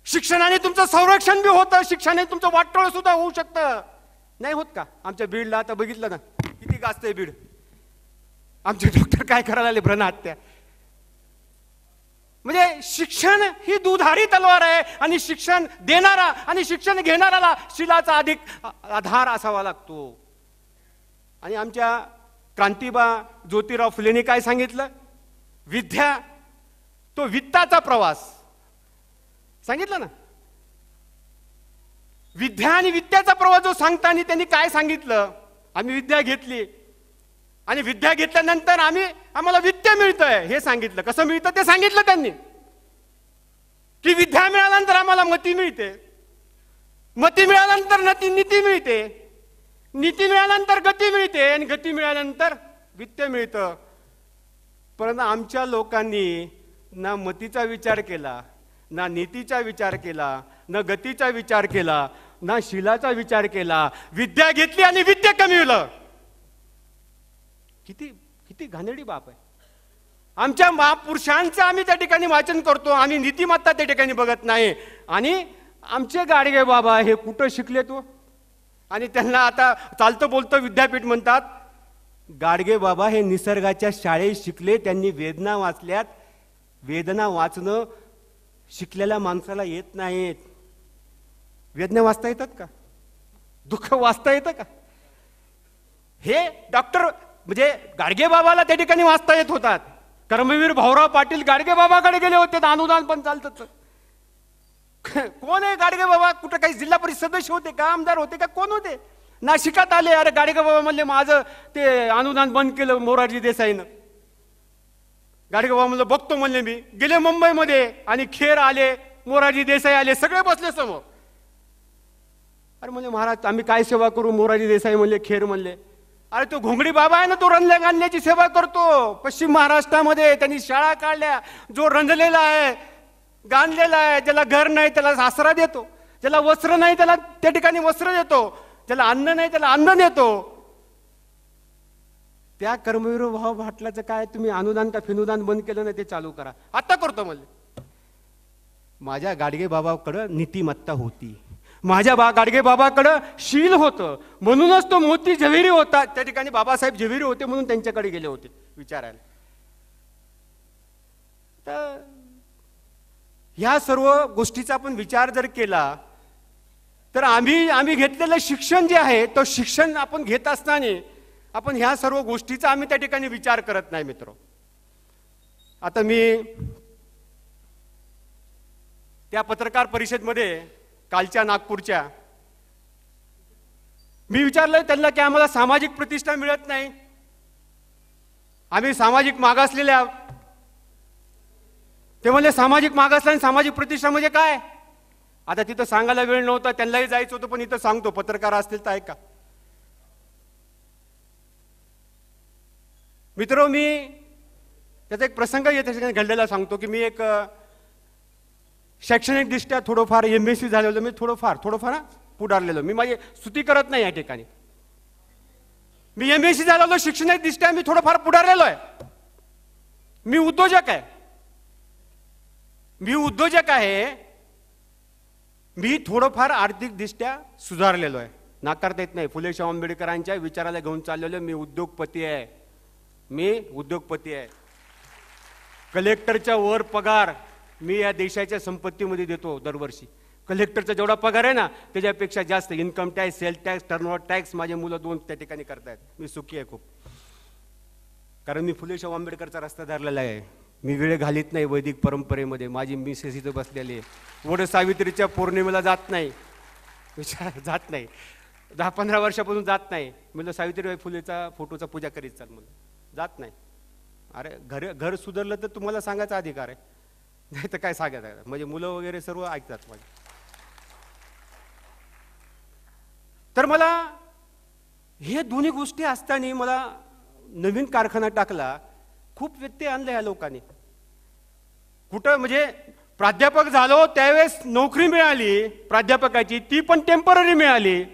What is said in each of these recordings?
शिक्षणाने तुमचं संरक्षण बी होतं, शिक्षणाने तुमचं वाटोळं सुद्धा होऊ शकतं. नाही होत का? आमच्या बीडला आता बघितलं ना किती गाजतंय बीड. आमचे डॉक्टर काय करायला आले, भ्रण हत्या. म्हणजे शिक्षण ही दुधारी तलवार आहे आणि शिक्षण देणारा आणि शिक्षण घेणाऱ्याला शिलाचा अधिक आधार असावा लागतो. आणि आमच्या क्रांतिबा ज्योतिराव फुलेंनी काय सांगितलं? विद्या तो वित्ताचा प्रवास सांगितलं ना. विद्या आणि वित्ताचा प्रवास जो सांगताना त्यांनी काय सांगितलं? आम्ही विद्या घेतली आणि विद्या घेतल्यानंतर आम्हाला वित्त मिळतंय हे सांगितलं. कसं मिळतं ते सांगितलं त्यांनी, की विद्या मिळाल्यानंतर आम्हाला मती मिळते, मती मिळाल्यानंतर नीती मिळते, नीती मिळाल्यानंतर गती मिळते आणि गती मिळाल्यानंतर वित्त मिळतं. परंतु आमच्या लोकांनी ना मतीचा विचार केला, ना नीतीचा विचार केला, ना गतीचा विचार केला, ना शिलाचा विचार केला. विद्या घेतली आणि विद्या कमविलं. किती किती घाणेरडी बाप आहे. आमच्या महापुरुषांचं आम्ही त्या ठिकाणी वाचन करतो, आम्ही नीतिमत्ता त्या ठिकाणी बघत नाही. आणि आमचे गाडगे बाबा हे कुठं शिकले तो? आणि त्यांना आता चालतं बोलतं विद्यापीठ म्हणतात. गाडगे बाबा हे निसर्गाच्या शाळेत शिकले, त्यांनी वेदना वाचल्यात. वेदना वाचणं शिकलेल्या माणसाला येत नाहीत. वेदना वाचता येतात का? दुःख वाचता येतं का? हे डॉक्टर म्हणजे गाडगे बाबाला त्या ठिकाणी वाचता येत होतात. कर्मवीर भाऊराव पाटील गाडगे बाबाकडे गेले होते, अनुदान पण चालतं. कोण आहे गाडगे बाबा? कुठं काही जिल्हा परिषद सदस्य होते का, आमदार होते का, कोण होते? नाशिकात आले, अरे गाडगे बाबा म्हणले माझं ते अनुदान बंद केलं मोरारजी देसाईनं. गाडगे बाबा म्हणलं बघतो म्हणले मी. गेले मुंबईमध्ये आणि खेर आले, मोरारजी देसाई आले, सगळे बसले समोर. अरे म्हणले महाराज आम्ही काय सेवा करू? मोरारजी देसाई म्हणले, खेर म्हणले अरे तो घोंगडी बाबा आहे ना, तो रंजल्या गांधल्याची सेवा करतो पश्चिम महाराष्ट्रामध्ये. त्यांनी शाळा काढल्या. जो रंजलेला आहे, गांधलेला आहे, ज्याला घर नाही त्याला आसरा देतो, ज्याला वस्त्र नाही त्याला त्या ठिकाणी वस्त्र देतो, ज्याला अन्न नाही त्याला अन्न देतो. त्या कर्मवीर भाऊ भाटलाचं काय तुम्ही अनुदान का फिनुदान बंद केलं नाही ते चालू करा. आता करतो म्हणले. माझ्या गाडगे बाबाकडं नीतिमत्ता होती, माझ्या गाडगे बाबाकडं शील होतं, म्हणूनच तो मोती झवेरी होता. त्या ठिकाणी बाबासाहेब झवेरी होते म्हणून त्यांच्याकडे गेले होते विचारायला. तर ह्या सर्व गोष्टीचा आपण विचार जर केला तर आम्ही घेतलेलं शिक्षण जे आहे तो शिक्षण आपण घेत असताना आपण ह्या सर्व गोष्टीचा आम्ही त्या ठिकाणी विचार करत नाही मित्र. आता मी त्या पत्रकार परिषदेमध्ये कालच्या नागपूरच्या मी विचारलं त्यांना की आम्हाला सामाजिक प्रतिष्ठा मिळत नाही, आम्ही सामाजिक मागासलेले आहोत. ते म्हणले सामाजिक मागासला आणि सामाजिक प्रतिष्ठा म्हणजे काय? आता तिथं सांगायला वेळ नव्हता, त्यांनाही जायचं होतं, पण इथं सांगतो, पत्रकार असतील तर ऐका. मित्र मी त्याचा एक प्रसंग येथे घडलेला सांगतो की मी एक शैक्षणिक दृष्ट्या थोडंफार MSc झालेलो, मी थोडंफार पुढारलेलो. मी माझी स्तुती करत नाही या ठिकाणी. मी MSc झालेलो, शैक्षणिक दृष्ट्या मी थोडंफार पुढारलेलो आहे. मी उद्योजक आहे, मी थोडंफार आर्थिक दृष्ट्या सुधारलेलो आहे, नाकारता येत नाही. फुले शाहू आंबेडकरांच्या विचाराला घेऊन चाललेलो. मी उद्योगपती आहे. कलेक्टरच्या वर पगार मी या देशाच्या संपत्तीमध्ये देतो दरवर्षी. कलेक्टरचा जेवढा पगार आहे ना त्याच्यापेक्षा जास्त income tax, sale tax, turnover tax माझे मुलं 2 त्या ठिकाणी करतायत. मी सुखी आहे खूप, कारण मी फुले शाहू आंबेडकरचा रस्ता धरलेला आहे. मी वेळ घालीत नाही वैदिक परंपरेमध्ये. माझी मिसेस इथं बसलेली आहे. वड सावित्रीच्या पौर्णिमेला जात नाही, 10-15 वर्षापासून जात नाही. म्हणलं सावित्रीबाई फुलेचा फोटोचा पूजा करीत चाल, म्हणलं जात नाही. अरे घर सुधारलं तर तुम्हाला सांगायचा अधिकार आहे, नाही तर काय सांगायचं? म्हणजे मुलं वगैरे सर्व ऐकतात माझे. तर मला हे दोन्ही गोष्टी असताना मला नवीन कारखाना टाकला, खूप व्यत्यय आणला या लोकांनी. कुठं म्हणजे प्राध्यापक झालो त्यावेळेस नोकरी मिळाली प्राध्यापकाची, ती पण टेम्पररी मिळाली,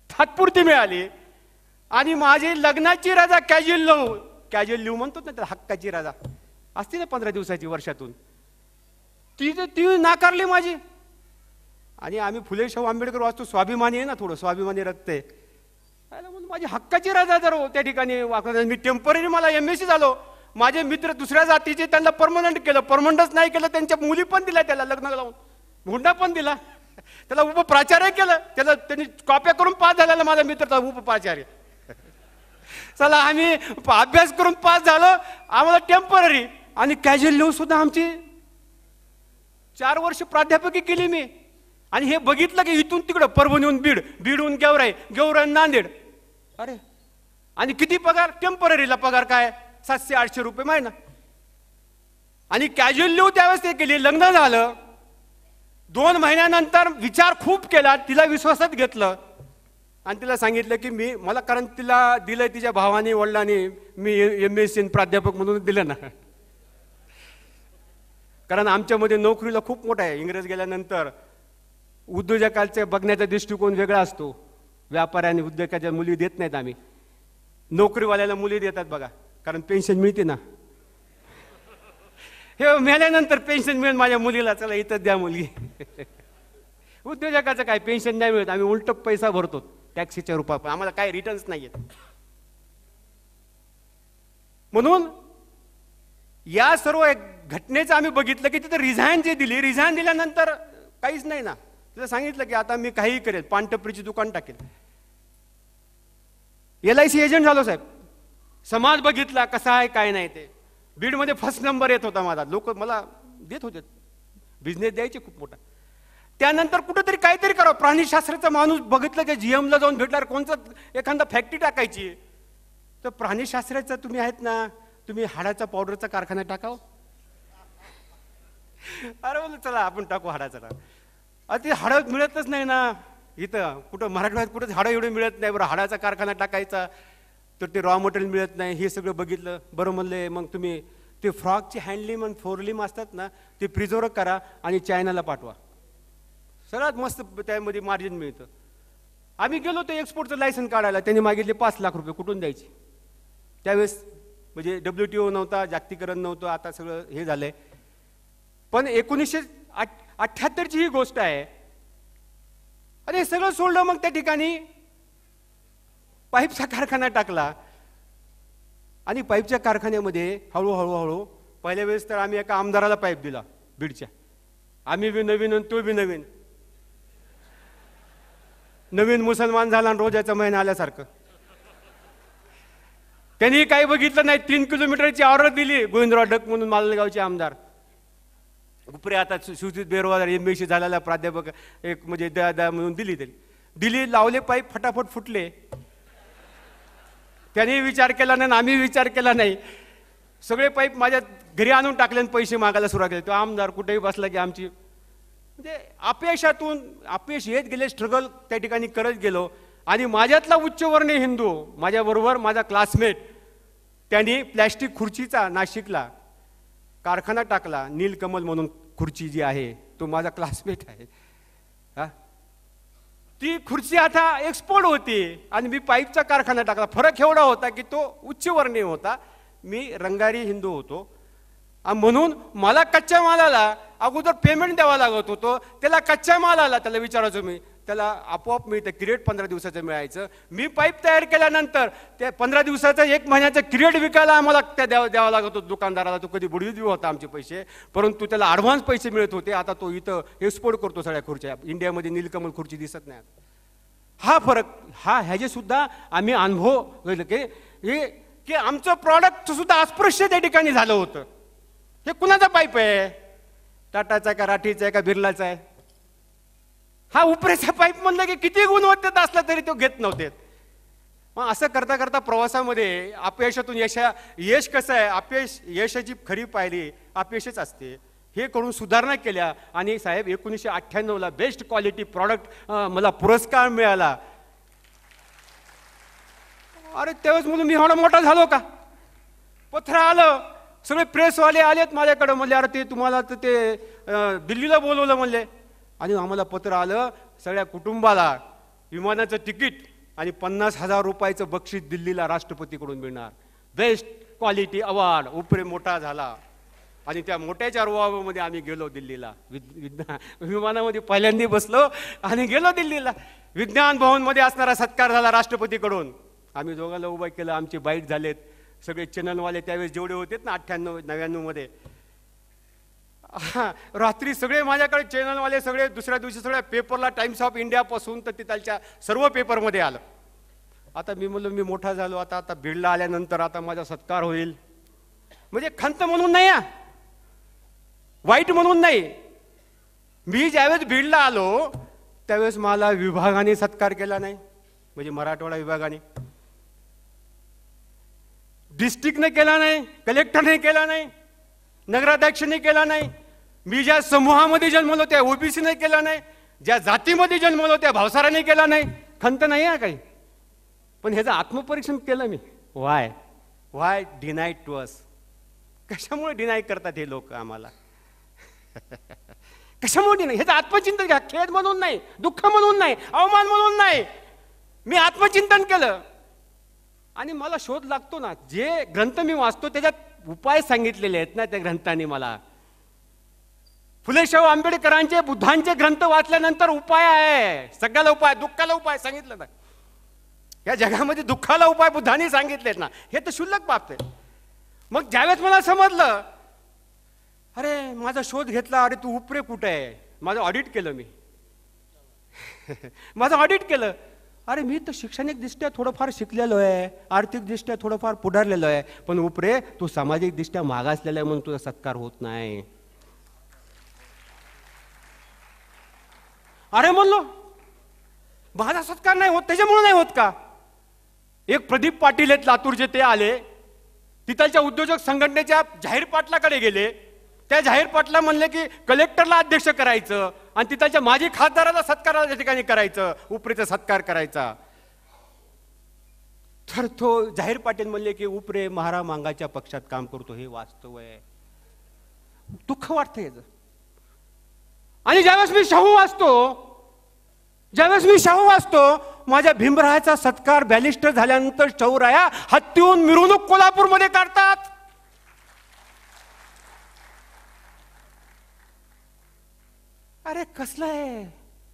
तात्पुरती मिळाली. आणि माझी लग्नाची रजा कॅज्युअल लिव्ह म्हणतो ना त्या हक्काची रजा असते ना 15 दिवसाची वर्षातून, ती नाकारली माझी. आणि आम्ही फुले शाहू आंबेडकर वाचतो, स्वाभिमानी आहे ना, थोडं स्वाभिमानी रक्त आहे. म्हणून माझी हक्काची राजा जर त्या ठिकाणी वाकणार. मी टेम्पररी मला MSc झालो. माझे मित्र दुसऱ्या जातीचे, त्यांना परमनंट केलं, परमनंटच नाही केलं, त्यांच्या मुली पण दिल्या, त्याला लग्न लावून हुंडा पण दिला, त्याला उपप्राचार्य केलं, त्याला त्यांनी कॉप्या करून पास झालेला माझा मित्र उपप्राचार्य. चला आम्ही अभ्यास करून पास झालो, आम्हाला टेम्पररी. आणि कॅज्युअल लिहून सुद्धा आमची 4 वर्ष प्राध्यापकी केली मी. आणि हे बघितलं की इथून तिकडं परभणीहून बीड, बीडहून गेवराई, गेवराई नांदेड. अरे आणि किती पगार? टेम्पररीला पगार काय 700-800 रुपये महिना. आणि कॅज्युअल लिहू त्यावेळेस ते केली. लग्न झालं, 2 महिन्यानंतर विचार खूप केला, तिला विश्वासात घेतलं आणि तिला सांगितलं की मला, कारण तिला दिलंय तिच्या भावाने वडिलांनी, मी MSc प्राध्यापक म्हणून दिलं ना. कारण आमच्यामध्ये नोकरीला खूप मोठा आहे. इंग्रज गेल्यानंतर उद्योजकांचा बघण्याचा दृष्टिकोन वेगळा असतो. व्यापाऱ्याने उद्योजकाच्या मुली देत नाहीत आम्ही, नोकरीवाल्याला मुली देतात बघा, कारण पेन्शन मिळते ना. हे मेल्यानंतर पेन्शन मिळेल माझ्या मुलीला, चला इथं द्या मुलगी. उद्योजकाचं काय पेन्शन नाही मिळत, आम्ही उलट पैसा भरतो टॅक्सीच्या रूपात, पण आम्हाला काय रिटर्न्स नाही आहेत. म्हणून या सर्व घटनेचं आम्ही बघितलं की तिथं रिझाईन जी दिली, रिझाईन दिल्यानंतर काहीच नाही ना. तिला सांगितलं की आता मी काहीही करेल, पानटपरीची दुकान टाकेल. LIC एजंट झालो साहेब. समाज बघितला कसा आहे काय नाही ते. बीडमध्ये फर्स्ट नंबर येत होता माझा, लोक मला देत होते, बिझनेस द्यायचे खूप मोठा. त्यानंतर कुठेतरी काहीतरी करावं. प्राणीशास्त्राचा माणूस बघितलं की GMला जाऊन भेटणार, कोणतं एखादा फॅक्टरी टाकायची. तर प्राणीशास्त्राचा तुम्ही आहेत ना, तुम्ही हाडाचा पावडरचा कारखाना टाकाव. अरे बोल चला आपण टाकू हाडाचा. ते हाडं मिळतच नाही ना इथं, कुठं मराठवाड्यात कुठं हाडं एवढे मिळत नाही. बरं हाडाचा कारखाना टाकायचा, तर ते रॉ मटेरियल मिळत नाही. हे सगळं बघितलं. बरं म्हणले मग तुम्ही ते फ्रॉकचे हँडलिम आणि फोरलिम असतात ना, ते प्रिझर्व करा आणि चायनाला पाठवा, सर्वात मस्त त्यामध्ये मार्जिन मिळतं. आम्ही गेलो ते एक्सपोर्टचं लायसन काढायला, त्यांनी मागितले 5 लाख रुपये. कुठून द्यायचे त्यावेळेस? म्हणजे WTO नव्हता, जागतिकरण नव्हतं, आता सगळं हे झालंय. पण 1978ची ही गोष्ट आहे. अरे सगळं सोडलं, मग त्या ठिकाणी पाईपचा कारखाना टाकला. आणि पाईपच्या कारखान्यामध्ये हळूहळू पहिल्या वेळेस तर आम्ही एका आमदाराला पाईप दिला बीडच्या. आम्ही बी नवीन आणि तो बी नवीन, नवीन मुसलमान झाला आणि रोजाचा महिना आल्यासारखं. त्यांनी काही बघितलं नाही. 3 किलोमीटरची ऑर्डर दिली. गोविंदराव डक म्हणून मालगावचे आमदार, उपरे आता सुशीत बेरवादार MSc झालेला प्राध्यापक, एक म्हणजे द्या म्हणून दिली, लावले पाईप, फटाफट फुटले. त्यांनी विचार केला नाही, आम्ही विचार केला नाही. सगळे पाईप माझ्या घरी आणून टाकले आणि पैसे मागायला सुरुवात केली. तो आमदार कुठेही बसला की आमची म्हणजे अपयशातून अपयश येत गेले, स्ट्रगल त्या ठिकाणी करत गेलो. आणि माझ्यातला उच्चवर्णीय हिंदू, माझ्याबरोबर माझा क्लासमेट, त्यांनी प्लॅस्टिक खुर्चीचा नाशिकला कारखाना टाकला. नीलकमल म्हणून खुर्ची जी आहे, तो माझा क्लासमेट आहे. ती खुर्ची आता एक्सपोर्ट होती आणि मी पाईपचा कारखाना टाकला. फरक एवढा होता की तो उच्चवर्णीय होता, मी रंगारी हिंदू होतो. म्हणून मला कच्च्या मालाला अगोदर पेमेंट द्यावा लागत होतं. त्याला कच्च्या मालाला त्याला विचारायचो मी, त्याला आपोआप मिळतं. क्रिएट 15 दिवसाचं मिळायचं. मी पाईप तयार केल्यानंतर त्या 15 दिवसाचं 1 महिन्याचं क्रिएट विकायला आम्हाला त्या द्यावा लागत होतं दुकानदाराला. तो कधी बुडवी देऊ होता आमचे पैसे, परंतु त्याला ॲडव्हान्स पैसे मिळत होते. आता तो इथं एक्सपोर्ट करतो सगळ्या खुर्च्या. इंडियामध्ये नीलकमल खुर्ची दिसत नाही. हा फरक, ह्याचे सुद्धा आम्ही अनुभव घेतले की आमचं प्रॉडक्ट सुद्धा अस्पृश्य त्या ठिकाणी झालं होतं. हे कुणाचा पाईप आहे? टाटाचा आहे का, राठीचा आहे का, बिर्लाचा आहे? हा उपरेचा पाईप म्हणलं की किती गुणवत्तेत असला तरी तो घेत नव्हते. मग असं करता करता प्रवासामध्ये अपयशातून यश कसं आहे, यशाची खरी पायरी अपयशच असते. हे करून सुधारणा केल्या. आणि साहेब 1998ला बेस्ट क्वालिटी प्रॉडक्ट मला पुरस्कार मिळाला. अरे त्यावेळेस म्हणून मी एवढा मोठा झालो का? पत्र आलं, सगळे प्रेसवाले आलेत माझ्याकडे. म्हणले अरे ते तुम्हाला तर ते दिल्लीला बोलवलं म्हणले. आणि आम्हाला पत्र आलं, सगळ्या कुटुंबाला विमानाचं तिकीट आणि 50,000 रुपयाचं बक्षीस दिल्लीला राष्ट्रपतीकडून मिळणार. Best quality award. उपरे मोठा झाला. आणि त्या मोठ्याच्या रोवामध्ये आम्ही गेलो दिल्लीला. विमानामध्ये पहिल्यांदा बसलो आणि गेलो दिल्लीला. विज्ञान भवनमध्ये असणारा सत्कार झाला राष्ट्रपतीकडून. आम्ही दोघांना उभं केलं. आमचे बाईट झालेत. सगळे चॅनलवाले त्यावेळेस जेवढे होते ना 98-99 मध्ये, रात्री सगळे माझ्याकडे चॅनलवाले सगळे दुसऱ्या दिवशी सगळ्या पेपरला, टाइम्स ऑफ इंडिया पासून तर तिथलच्या सर्व पेपरमध्ये आलं. आता मी म्हणलो मी मोठा झालो, आता बीडला आल्यानंतर आता माझा सत्कार होईल. म्हणजे खंत म्हणून नाही, वाईट म्हणून नाही. मी ज्यावेळेस बीडला आलो त्यावेळेस मला विभागाने सत्कार केला नाही, म्हणजे मराठवाडा विभागाने, डिस्ट्रिक्टने केला नाही, कलेक्टरने केला नाही, नगराध्यक्षने केला नाही. मी ज्या समूहामध्ये जन्मलो त्या ओबीसीने केला नाही, ज्या जातीमध्ये जन्मलो त्या भावसाराने केला नाही. खंत नाही आहे काही, पण ह्याचं आत्मपरीक्षण केलं मी. Why deny to us. कशामुळे डिनाय करतात हे लोक आम्हाला? कशामुळे डिनाय? ह्याचं आत्मचिंतन घ्या. खेद म्हणून नाही, दुःख म्हणून नाही, अवमान म्हणून नाही. मी आत्मचिंतन केलं आणि मला शोध लागतो ना. जे ग्रंथ मी वाचतो त्याच्यात उपाय सांगितलेले आहेत ना त्या ग्रंथांनी मला. फुले शाहू आंबेडकरांचे, बुद्धांचे ग्रंथ वाचल्यानंतर उपाय आहे. सगळ्याला उपाय, दुःखाला उपाय सांगितलं ना. या जगामध्ये दुःखाला उपाय बुद्धांनी सांगितलेत ना. हे तर क्षुल्लक बाब आहे. मग ज्यावेळेस मला समजलं, अरे माझा शोध घेतला, अरे तू उपरे कुठे आहे, माझं ऑडिट केलं मी. माझं ऑडिट केलं. अरे मी तर शैक्षणिकदृष्ट्या थोडंफार शिकलेलो आहे, आर्थिकदृष्ट्या थोडंफार पुढारलेलो आहे, पण उपरे तू सामाजिकदृष्ट्या मागासलेला आहे म्हणून तुझा सत्कार होत नाही. अरे म्हणलो माझा सत्कार नाही होत, त्याच्यामुळे नाही होत का? एक प्रदीप पाटील आहेत लातूरचे, ते आले, तिथलच्या उद्योजक संघटनेच्या जाहीर पाटलाकडे गेले. त्या जाहीर पाटला म्हणले की कलेक्टरला अध्यक्ष करायचं आणि तिथलच्या माजी खासदाराला सत्काराला त्या ठिकाणी करायचं, उपरेचा सत्कार करायचा. तर तो जाहीर पाटील म्हणले की उपरे महारा मांगाच्या पक्षात काम करतो, हे वास्तव आहे. दुःख वाटतं याचं. आणि ज्यावेळेस मी शाहू वाचतो, माझ्या भीमरायाचा सत्कार बॅलिस्टर झाल्यानंतर शाहूराया हत्तीहून मिरवणूक कोल्हापूरमध्ये काढतात. अरे कसलं आहे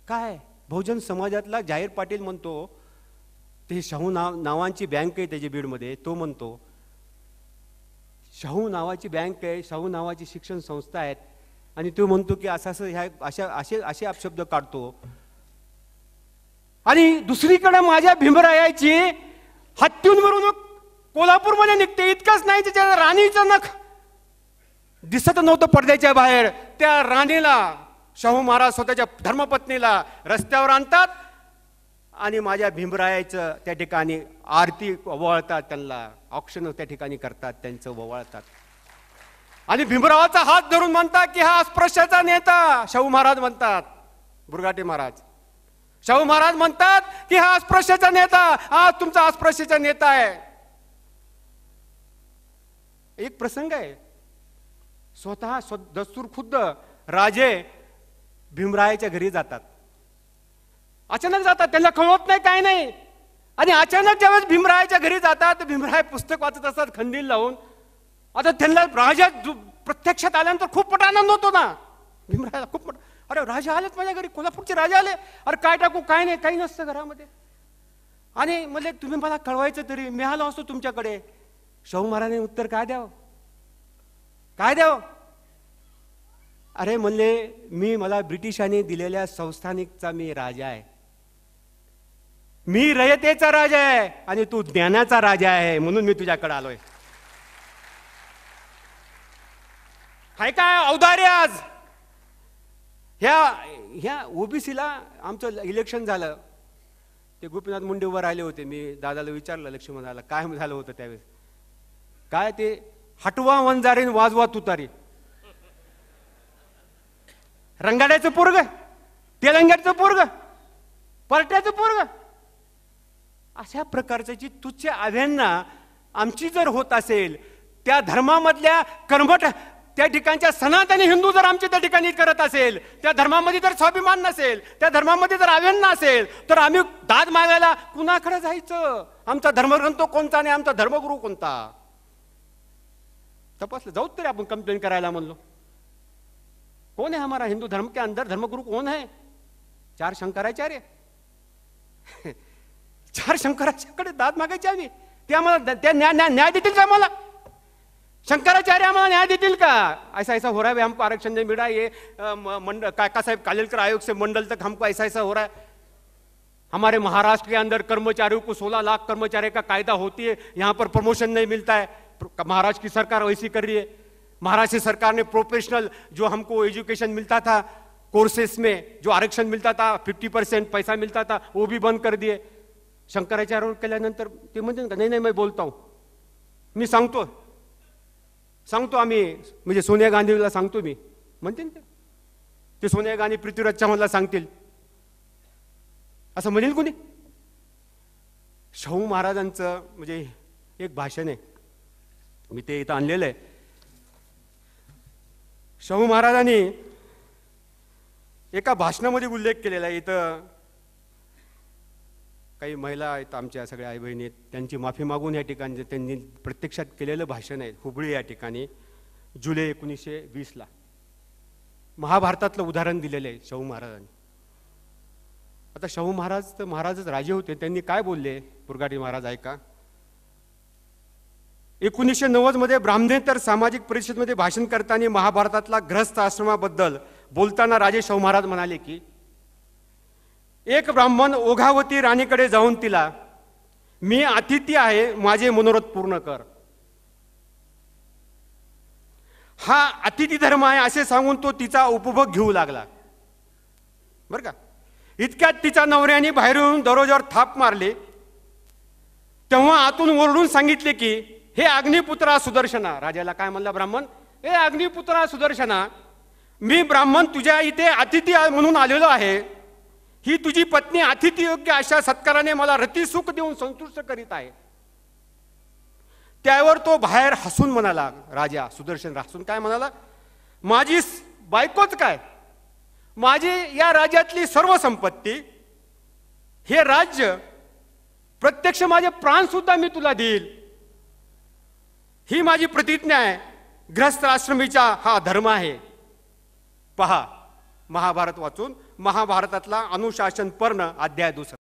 काय? बहुजन समाजातला जाहीर पाटील म्हणतो, ते शाहू नावांची बँक आहे त्याची बीडमध्ये, तो म्हणतो शाहू नावाची बँक आहे, शाहू नावाची शिक्षण संस्था आहेत, आणि तो म्हणतो की असे अपशब्द काढतो. आणि दुसरीकडे माझ्या भीमरायाची हत्तीहून मिरवणूक कोल्हापूरमध्ये निघते. इतकंच नाही, त्याच्या राणीचं नख दिसत नव्हतं पडद्याच्या बाहेर. त्या राणीला शाहू महाराज स्वतःच्या धर्मपत्नीला रस्त्यावर आणतात आणि माझ्या भीमरायाचं त्या ठिकाणी आरती ओवाळतात, त्यांना ऑक्शन त्या ठिकाणी करतात, त्यांचं ओवाळतात. आणि भीमरावाचा हात धरून म्हणतात की हा अस्पृश्याचा नेता. शाहू महाराज म्हणतात, बुरघाटे महाराज, शाहू महाराज म्हणतात की हा अस्पृश्याचा नेता, हा तुमचा अस्पृश्याचा नेता आहे. एक प्रसंग आहे, स्वतः दस्तूर खुद्द राजे भीमरायाच्या घरी जातात. अचानक जातात, त्यांना कळत नाही, काय नाही. आणि अचानक ज्यावेळेस भीमरायाच्या घरी जातात, भीमराय पुस्तक वाचत असतात खंदील लावून. आता त्यांना राजा प्रत्यक्षात आल्यानंतर खूप मोठा आनंद होतो ना. भीमरायाला खूप मोठा, अरे राजा आलेत माझ्या घरी, कोल्हापूरचे राजा आले, अरे काय टाकू, काय नाही, काही नसतं घरामध्ये. आणि म्हणजे तुम्ही मला कळवायचं तरी, मी आलो असतो तुमच्याकडे. शाहू महाराजांनी उत्तर काय द्यावं? अरे म्हणले, मला ब्रिटिशांनी दिलेल्या संस्थानिकचा मी राजा आहे, मी रयतेचा राजा आहे आणि तू ज्ञानाचा राजा आहे, म्हणून मी तुझ्याकडे आलोय. हाय काय औदार्य आज. ह्या ओबीसीला आमचं इलेक्शन झालं, ते गोपीनाथ मुंडे उभं राहिले होते. मी दादाला विचारलं, लक्ष्मणाला काय झालं होतं त्यावेळेस. काय ते हटवा वंजारीन वाजवा तुतारी, रंगाड्याचं पोरग, तेलंग्याचं पोरग, परट्याचं पोरग, अशा प्रकारची जी तुच्छ आव्हाना आमची जर होत असेल, त्या धर्मामधल्या कर्मठ त्या ठिकाणच्या सनातनी हिंदू जर आमच्या त्या ठिकाणी करत असेल, त्या धर्मामध्ये जर स्वाभिमान नसेल, त्या धर्मामध्ये जर आव्हान नसेल, तर आम्ही दाद मागायला कुणाकडे जायचं? आमचा धर्मग्रंथ कोणता आणि आमचा धर्मगुरू कोणता? तपासलं, जाऊ तरी आपण कंप्लेन करायला म्हणलो. कौन है हमारा हिंदू धर्म के अंदर धर्मगुरु कौन है? 4 शंकराचार्य. 4 शंकराचार्याकडे दाद मागायचे आम्ही, ते आम्हाला त्या न्याय देतील का? आम्हाला शंकराचार्य आम्हाला न्याय देतील का? ऐसा ऐसा हो रहा है, हमको आरक्षण नहीं मिला, ये मंडल काका साहेब कालेलकर आयोग से मंडल तक हमको ऐसा ऐसा हो रहा है. हमारे महाराष्ट्र के अंदर कर्मचारियों को 16 लाख कर्मचारी का कायदा होती है, यहाँ पर प्रमोशन नहीं मिलता है. महाराष्ट्र की सरकार वैसी कर रही है. महाराष्ट्र सरकार ने प्रोफेशनल जो हमको एजुकेशन मिलता था, कोर्सेस में जो आरक्षण मिलता था, 50% पैसा मिलता था, वो भी बंद कर दिए. शंकराचार्य केल्यानंतर ते म्हणते नाही नाही, मी बोलता हूं, मी सांगतो आम्ही, म्हणजे सोनिया गांधीला सांगतो मी म्हणते ना ते सोनिया गांधी पृथ्वीराज चव्हाणला सांगतील असं म्हणेल कोणी? शाहू महाराजांचं म्हणजे एक भाषण आहे, मी ते इथं आणलेलं आहे. शाहू महाराजांनी एका भाषणामध्ये उल्लेख केलेला आहे. इथं काही महिला आहेत आमच्या सगळ्या आई बहिणी, त्यांची माफी मागून या ठिकाणी त्यांनी प्रत्यक्षात केलेलं भाषण आहे हुबळी या ठिकाणी जुलै 1920ला. महाभारतातलं उदाहरण दिलेलं आहे शाहू महाराजांनी. आता शाहू महाराज तर महाराजच राजे होते, त्यांनी काय बोलले पुरगाटी महाराज ऐका. 1990 मध्ये ब्राह्मणेतर सामाजिक परिषदेमध्ये भाषण करताना महाभारतातला गृहस्थ आश्रमाबद्दल बोलताना राजे शाहू महाराज म्हणाले की एक ब्राह्मण ओघावती राणीकडे जाऊन तिला, मी अतिथी आहे, माझे मनोरथ पूर्ण कर. हा अतिथी धर्म आहे असे सांगून तो तिचा उपभोग घेऊ लागला. बरं का, इतक्यात तिच्या नवऱ्याने बाहेरून दरवाजावर थाप मारली. तेव्हा आतून ओरडून सांगितले की हे अग्निपुत्रा सुदर्शना. राजाला काय म्हणला ब्राह्मण? हे अग्निपुत्रा सुदर्शना, मी ब्राह्मण तुझ्या इथे अतिथी म्हणून आलेलो आहे. ही तुझी पत्नी अतिथी योग्य अशा सत्काराने मला रतिसुख देऊन संतुष्ट करीत आहे. त्यावर तो बाहेर हसून म्हणाला, राजा सुदर्शन हसून काय म्हणाला, माझी बायकोच काय, माझी या राज्यातली सर्व संपत्ती, हे राज्य, प्रत्यक्ष माझे प्राण सुद्धा मी तुला देईल. ही माझी प्रतिज्ञा आहे. गृहस्थ आश्रमीचा हा धर्म आहे. पहा महाभारत वाचून, महाभारतातला अनुशासन पर्ण अध्याय 2.